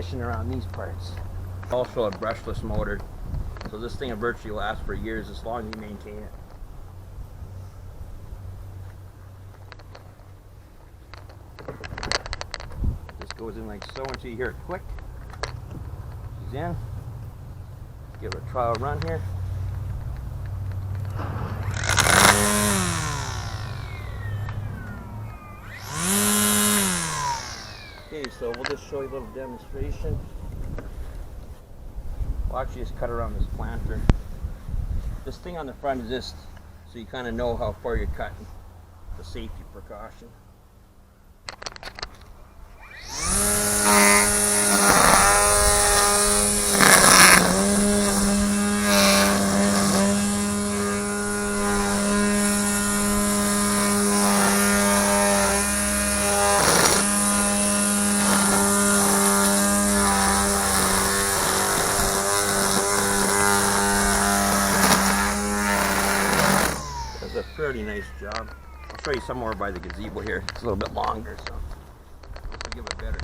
competition around these parts. Also a brushless motor, so this thing will virtually last for years as long as you maintain it. This goes in like so until you hear it click. She's in. Give it a trial run here. Okay, so we'll just show you a little demonstration. We'll actually just cut around this planter. This thing on the front is just so you kind of know how far you're cutting. The safety precaution. Fairly nice job. I'll show you some more by the gazebo here. It's a little bit longer, so I'll give it better.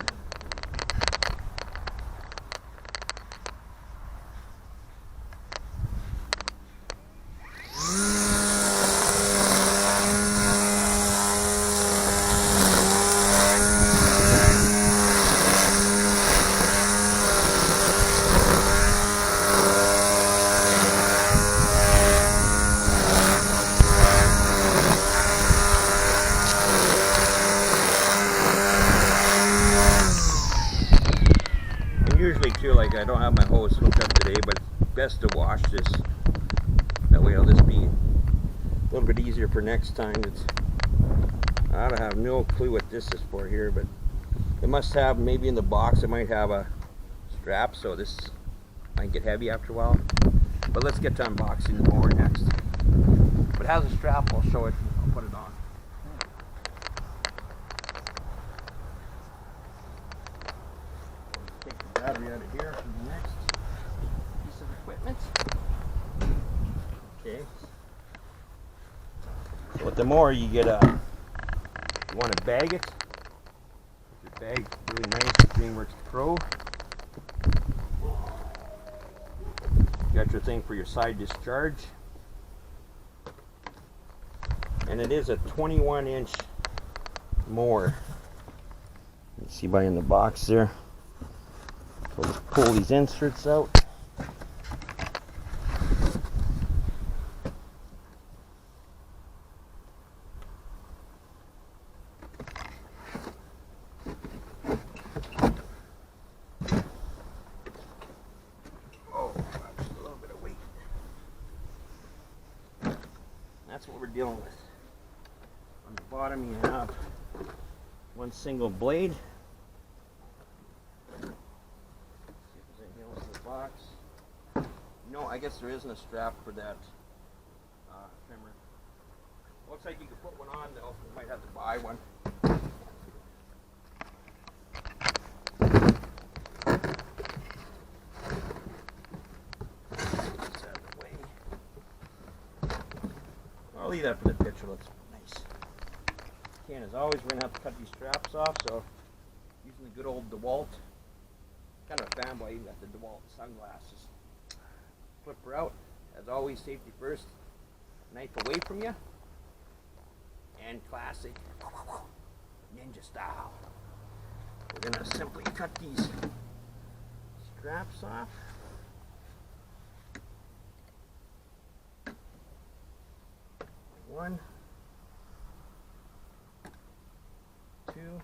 Usually too, like I don't have my hose hooked up today, but it's best to wash this. That way it'll just be a little bit easier for next time. I don't have no clue what this is for here, but it must have, maybe in the box it might have a strap, so this might get heavy after a while. But let's get to unboxing the mower next. If it has a strap, I'll show it. I'll put it on. Battery out of here for the next piece of equipment. Okay. So with the mower, you get you want to bag it. Your bag really nice, GreenWorks Pro. You got your thing for your side discharge, and it is a 21-inch mower. You see by in the box there. We'll just pull these inserts out. Oh, just a little bit of weight. That's what we're dealing with. On the bottom you have one single blade. Box. No, I guess there isn't a strap for that trimmer. Looks like you could put one on though. You might have to buy one. I'll leave that for the picture. Looks nice. Again, as always, we're going to have to cut these straps off, so using the good old DeWalt. Kind of a fanboy, even got the DeWalt sunglasses. Flip her out. As always, safety first. Knife away from you. And classic ninja style. We're going to simply cut these straps off. One, two.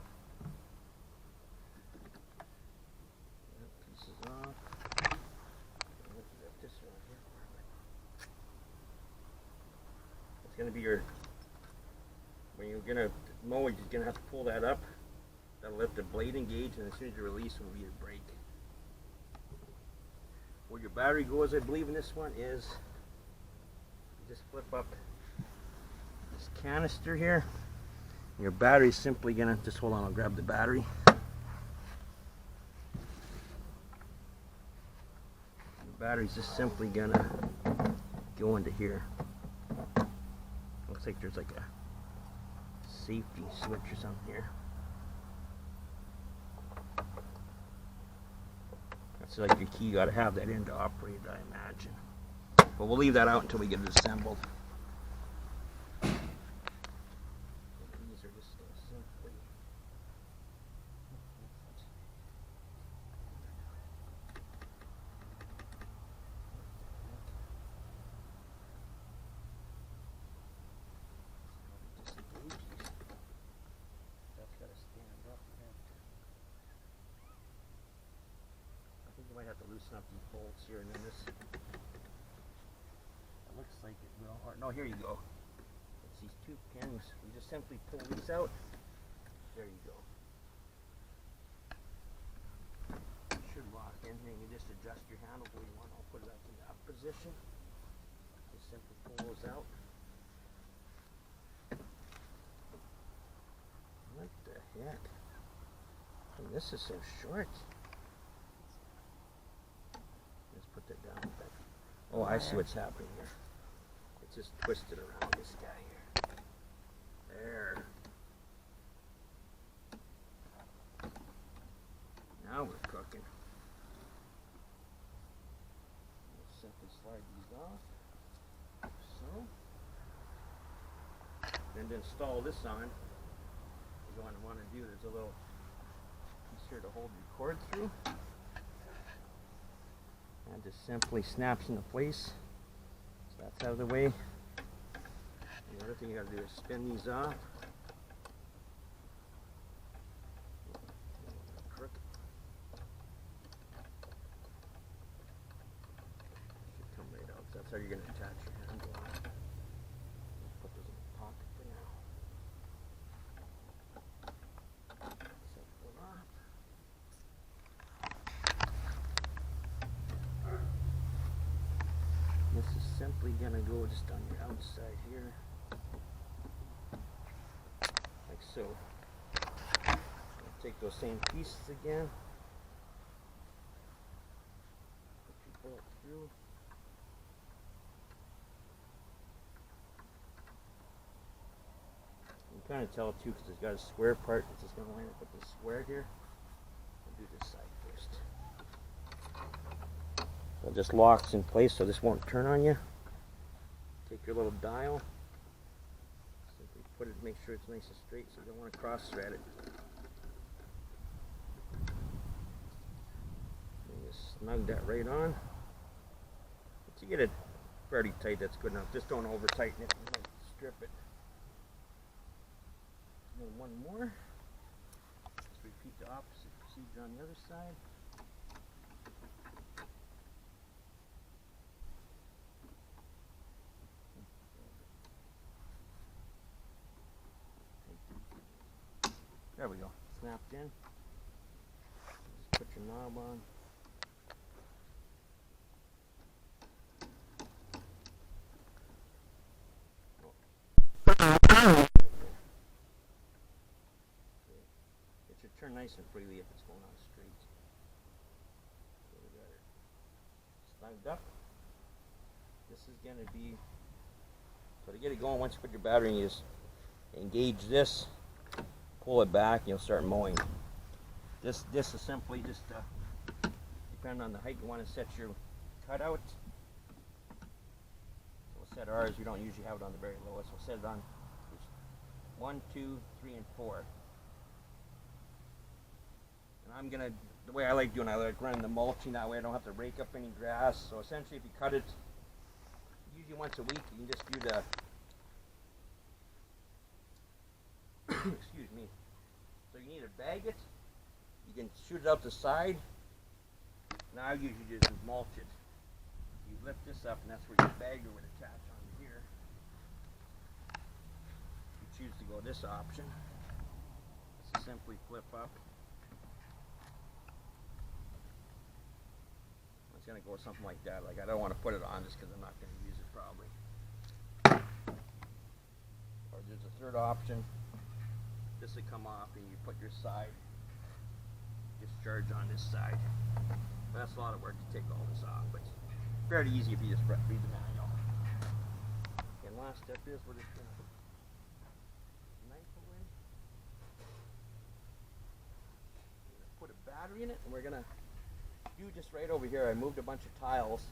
It's going to be your, when you're going to mow, you're going to have to pull that up. That'll let the blade engage, and as soon as you release, it will be your brake. Where your battery goes, I believe in this one, is you just flip up this canister here. Your battery's simply going to, just hold on, I'll grab the battery. The battery's just simply going to go into here. Looks like there's like a safety switch or something here. That's like your key. You got to have that in to operate it, I imagine. But we'll leave that out until we get it assembled. These are just simply. That's got to stand up. I think you might have to loosen up these bolts here, and then this. It looks like it will. Or no, here you go. It's these two pins. You just simply pull these out. There you go. It should lock in. Then you just adjust your handle where you want. I'll put it up in that position. Just simply pull those out. What the heck? Oh, this is so short. Let's put that down. Oh, I see what's happening here. It's just twisted around this guy here. There. Now we're cooking. We'll simply slide these off. So. And to install this on, you're going to want to do, there's a little piece here to hold your cord through. And just simply snaps into place. So that's out of the way. And the other thing you got to do is spin these off. Crook. Should come right out. So that's how you're going to attach your handle on. Put those in the pocket for now. Set them off. This is simply going to go just on your outside here, like so. Take those same pieces again, put your bolt through. You can kind of tell too because it's got a square part. It's just going to line up with the square here. We'll do this side first. So it just locks in place so this won't turn on you. Take your little dial, simply put it, make sure it's nice and straight so you don't want to cross thread it. And just snug that right on. Once you get it fairly tight, that's good enough. Just don't over tighten it and strip it. And then one more. Just repeat the opposite procedure on the other side. There we go. Snapped in. Just put your knob on. It should turn nice and freely if it's going on straight. So we got it snugged up. This is going to be, so to get it going, once you put your battery in, you just engage this. Pull it back and you'll start mowing. This is simply just depending on the height you want to set your cutout. So we'll set ours, we don't usually have it on the very lowest. We'll set it on 1, 2, 3, and 4. And I'm gonna, the way I like doing it, I like running the mulching, that way I don't have to rake up any grass. So essentially if you cut it usually once a week, you can just do the excuse me. So you need to bag it. You can shoot it out the side. Now I usually do is mulch it. You lift this up and that's where your bagger would attach on here. You choose to go this option. This is simply flip up. It's going to go something like that. Like I don't want to put it on just because I'm not going to use it probably. Or there's a third option. This would come off and you put your side discharge on this side. That's a lot of work to take all this off, but fairly easy if you just read the manual. And last step is we're just going to knife away. We're going to put a battery in it and we're going to do just right over here. I moved a bunch of tiles.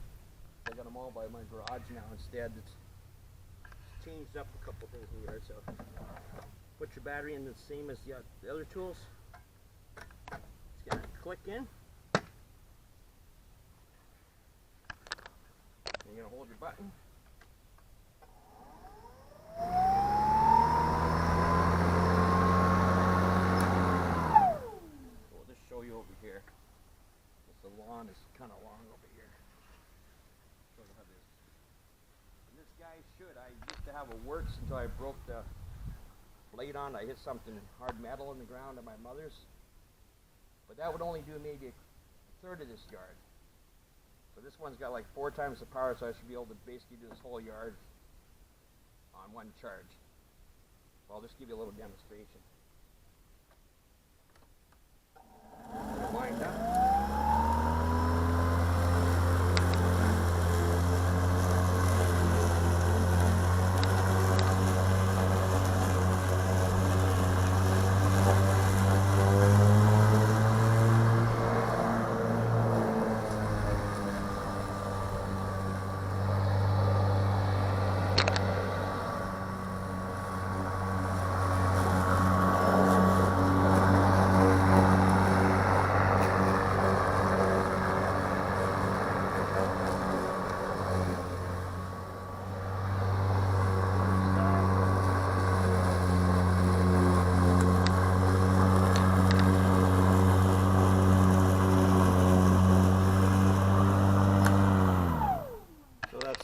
I got them all by my garage now instead. It's changed up a couple things in here. So put your battery in the same as the other tools. It's gonna click in. You're gonna hold your button. So we'll just show you over here. The lawn is kind of long over here. Show you how this. And this guy I used to have a works until I broke the blade on. I hit something hard metal in the ground at my mother's. But that would only do maybe a third of this yard. So this one's got like 4 times the power, so I should be able to basically do this whole yard on one charge. So I'll just give you a little demonstration. Wind up.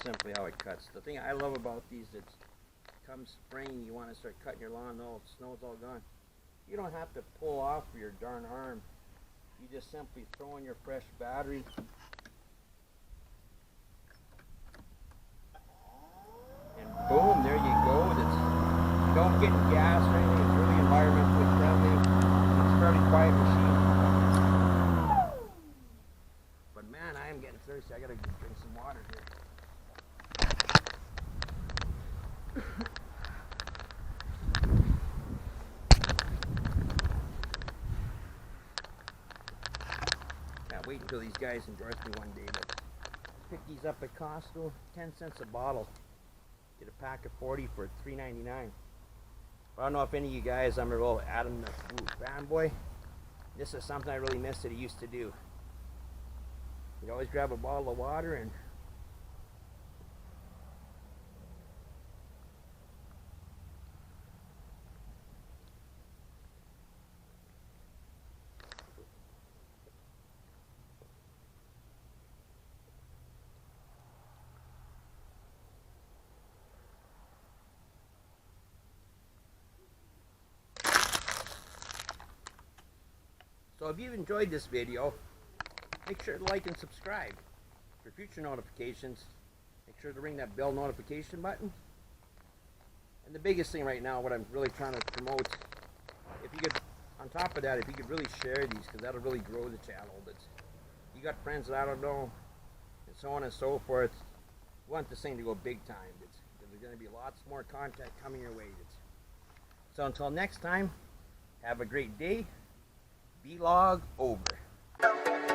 Simply how it cuts. The thing I love about these, it's come spring, you want to start cutting your lawn, no, snow's all gone. You don't have to pull off your darn arm. You just simply throw in your fresh battery. And boom, there you go. You don't get gas or anything. It's really environmentally friendly. It's a fairly quiet machine. But man, I am getting thirsty. I gotta drink some water here. Can't wait until these guys endorse me one day. But pick these up at Costco, 10 cents a bottle. Get a pack of 40 for $3.99. I don't know if any of you guys, I'm a real Adam the fanboy. This is something I really miss that he used to do. He'd always grab a bottle of water and so if you've enjoyed this video, make sure to like and subscribe for future notifications. Make sure to ring that bell notification button. And the biggest thing right now, what I'm really trying to promote, if you could, on top of that, if you could really share these, because that'll really grow the channel. You got friends that I don't know, and so on and so forth. You want this thing to go big time. There's going to be lots more content coming your way. So until next time, have a great day. Vlog over.